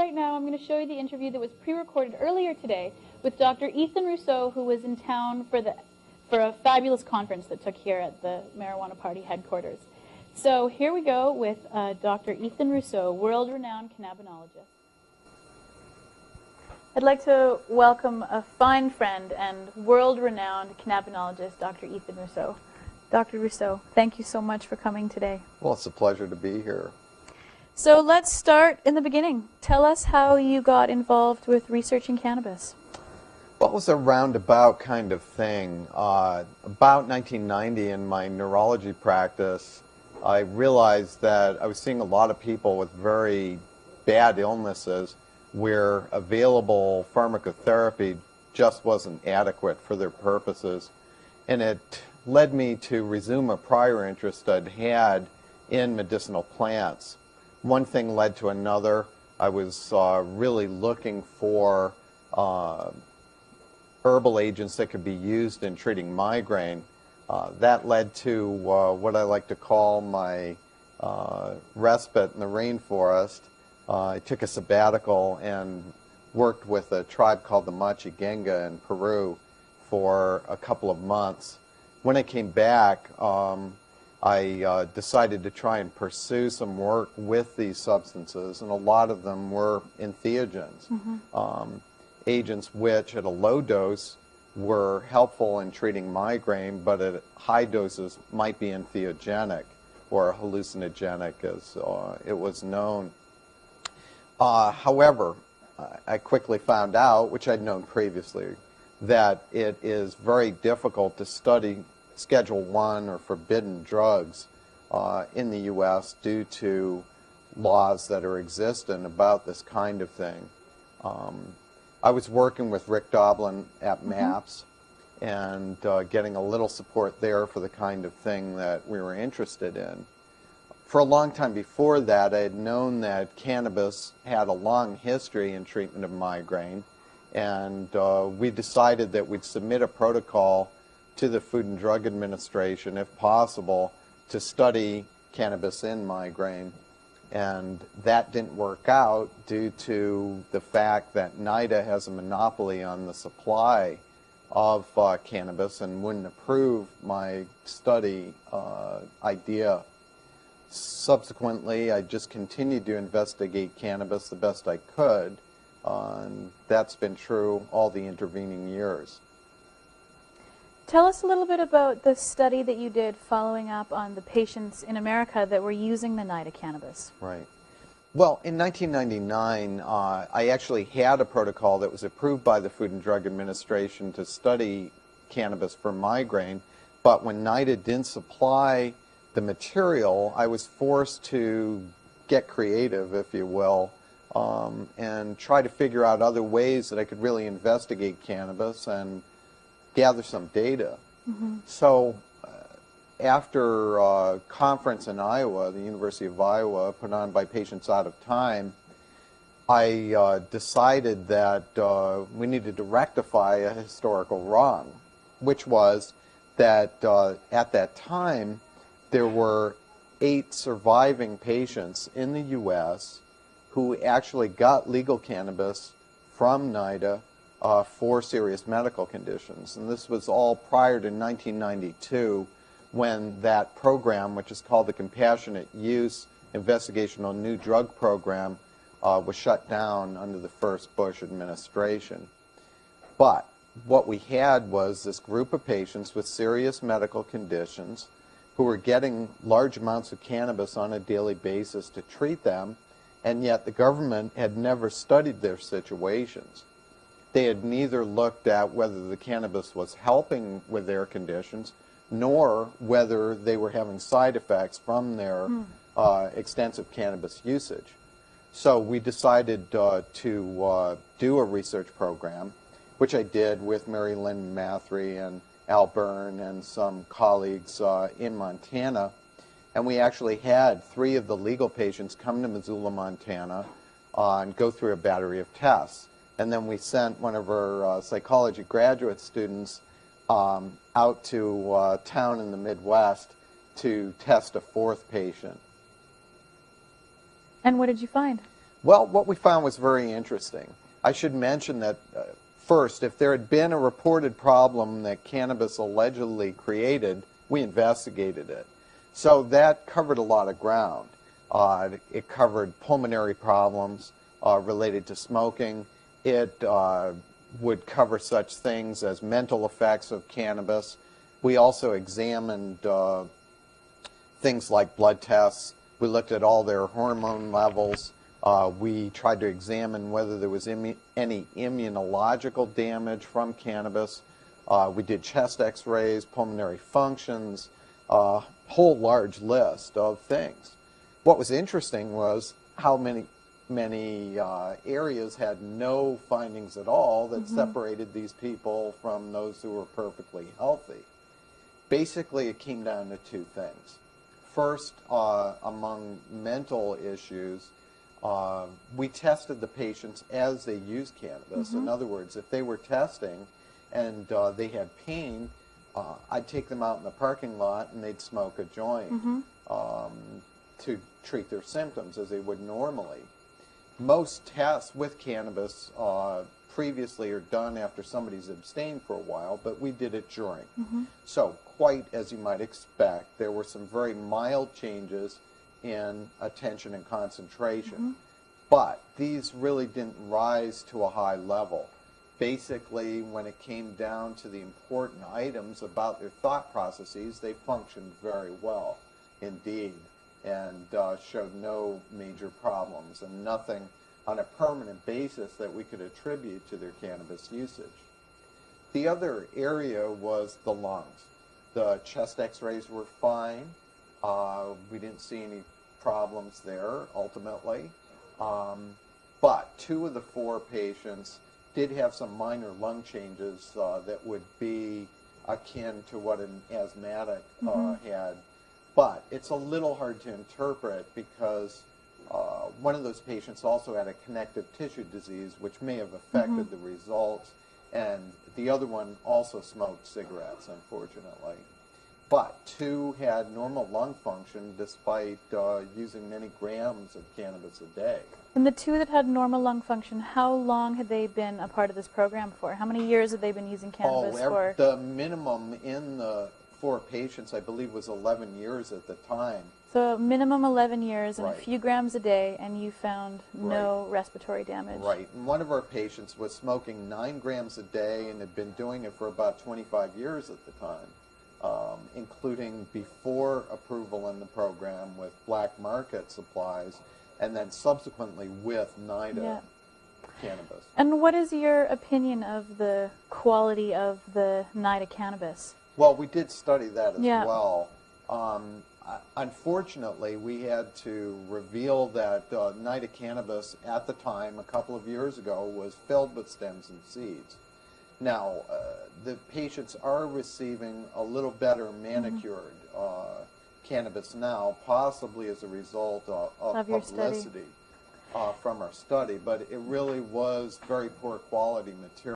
right now, I'm going to show you the interview that was pre-recorded earlier today with Dr. Ethan Russo, who was in town for a fabulous conference that took here at the Marijuana Party headquarters. So here we go with Dr. Ethan Russo, world-renowned cannabinologist. I'd like to welcome a fine friend and world-renowned cannabinologist, Dr. Ethan Russo. Dr. Russo, thank you so much for coming today. Well, it's a pleasure to be here. So let's start in the beginning. Tell us how you got involved with researching cannabis. Well, it was a roundabout kind of thing. About 1990 in my neurology practice, I realized that I was seeing a lot of people with very bad illnesses where available pharmacotherapy just wasn't adequate for their purposes. And it led me to resume a prior interest I'd had in medicinal plants. One thing led to another. I was really looking for herbal agents that could be used in treating migraine. That led to what I like to call my respite in the rainforest. I took a sabbatical and worked with a tribe called the Machigenga in Peru for a couple of months. When I came back, I decided to try and pursue some work with these substances, and a lot of them were entheogens, agents which at a low dose were helpful in treating migraine, but at high doses might be entheogenic or hallucinogenic as it was known. However, I quickly found out, which I'd known previously, that it is very difficult to study Schedule I or forbidden drugs in the U.S. due to laws that are existent about this kind of thing. I was working with Rick Doblin at MAPS and getting a little support there for the kind of thing that we were interested in. For a long time before that, I had known that cannabis had a long history in treatment of migraine, and we decided that we'd submit a protocol to the Food and Drug Administration, if possible, to study cannabis in migraine. And that didn't work out due to the fact that NIDA has a monopoly on the supply of cannabis and wouldn't approve my study idea. Subsequently, I just continued to investigate cannabis the best I could, and that's been true all the intervening years. Tell us a little bit about the study that you did following up on the patients in America that were using the NIDA cannabis. Right. Well, in 1999, I actually had a protocol that was approved by the Food and Drug Administration to study cannabis for migraine, but when NIDA didn't supply the material, I was forced to get creative, if you will, and try to figure out other ways that I could really investigate cannabis and gather some data. So after a conference in Iowa, the University of Iowa, put on by Patients Out of Time, I decided that we needed to rectify a historical wrong, which was that at that time there were 8 surviving patients in the U.S. who actually got legal cannabis from NIDA for serious medical conditions. And this was all prior to 1992, when that program, which is called the Compassionate Use Investigational New Drug Program, was shut down under the first Bush administration. But what we had was this group of patients with serious medical conditions who were getting large amounts of cannabis on a daily basis to treat them, and yet the government had never studied their situations. They had neither looked at whether the cannabis was helping with their conditions, nor whether they were having side effects from their extensive cannabis usage. So we decided to do a research program, which I did with Mary Lynn Mathry and Al Byrne and some colleagues in Montana. And we actually had 3 of the legal patients come to Missoula, Montana, and go through a battery of tests. And then we sent one of our psychology graduate students out to a town in the Midwest to test a 4th patient. And what did you find? Well, what we found was very interesting. I should mention that first, if there had been a reported problem that cannabis allegedly created, we investigated it. So that covered a lot of ground. It covered pulmonary problems related to smoking. It would cover such things as mental effects of cannabis. We also examined things like blood tests. We looked at all their hormone levels. We tried to examine whether there was any immunological damage from cannabis. We did chest x-rays, pulmonary functions, a whole large list of things. What was interesting was how many areas had no findings at all that separated these people from those who were perfectly healthy. Basically, it came down to two things. First, among mental issues, we tested the patients as they used cannabis. In other words, if they were testing and they had pain, I'd take them out in the parking lot and they'd smoke a joint to treat their symptoms as they would normally. Most tests with cannabis previously are done after somebody's abstained for a while, but we did it during. So quite as you might expect, there were some very mild changes in attention and concentration. But these really didn't rise to a high level. Basically, when it came down to the important items about their thought processes, they functioned very well indeed, and showed no major problems and nothing on a permanent basis that we could attribute to their cannabis usage. The other area was the lungs. The chest x-rays were fine. We didn't see any problems there ultimately. But 2 of the 4 patients did have some minor lung changes that would be akin to what an asthmatic had. But it's a little hard to interpret because one of those patients also had a connective tissue disease, which may have affected the results, and the other one also smoked cigarettes, unfortunately. But 2 had normal lung function despite using many grams of cannabis a day. And the 2 that had normal lung function, how long had they been a part of this program for? How many years had they been using cannabis for? The minimum in the 4 patients, I believe, was 11 years at the time. So minimum 11 years and a few grams a day, and you found no respiratory damage. Right. And one of our patients was smoking 9 grams a day and had been doing it for about 25 years at the time, including before approval in the program with black market supplies, and then subsequently with NIDA cannabis. And what is your opinion of the quality of the NIDA cannabis? Well, we did study that as well. Unfortunately, we had to reveal that NIDA cannabis at the time, a couple of years ago, was filled with stems and seeds. Now, the patients are receiving a little better manicured cannabis now, possibly as a result of publicity from our study, but it really was very poor quality material.